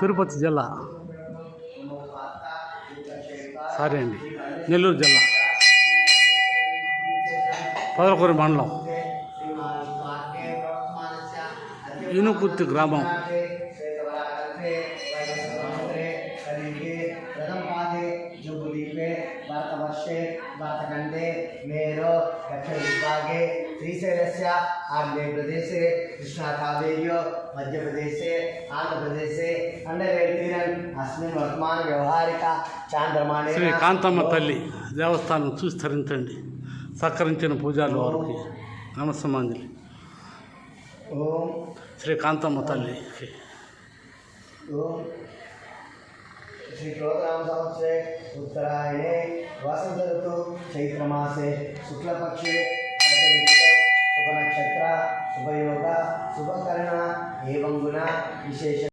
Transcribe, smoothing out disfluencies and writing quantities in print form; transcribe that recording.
తిరుపతి జిల్లా, సరే అండి, నెల్లూరు జిల్లా, పొదలకూరు మండలం, ఇనుకుర్తి గ్రామం. भारतवर्षे भारतखंडे मेरो दक्षिण विभागे श्रीशैलस्य आग्नेयप्रदेशे कृष्णाकावेर्यो मध्यप्रदेशे आंध्रप्रदेशे अंडवेतीरन् अस्मिन् वर्तमान व्यवहारिक चांद्रमाणे శ్రీ కాంతమ్మ తల్లి దేవస్థానం చూసి తరించండి. సహకరించిన పూజారుల వారికి నమస్సమాంజలి. ओम శ్రీ కాంతమ్మ తల్లి. ओम श्री क्रोधनाम संवत्सरे उत्तरायणे वसंत ऋतु चैत्र मासे शुक्लपक्षे शुभ नक्षत्र शुभयोग शुभकर्ण एवं गुण विशेष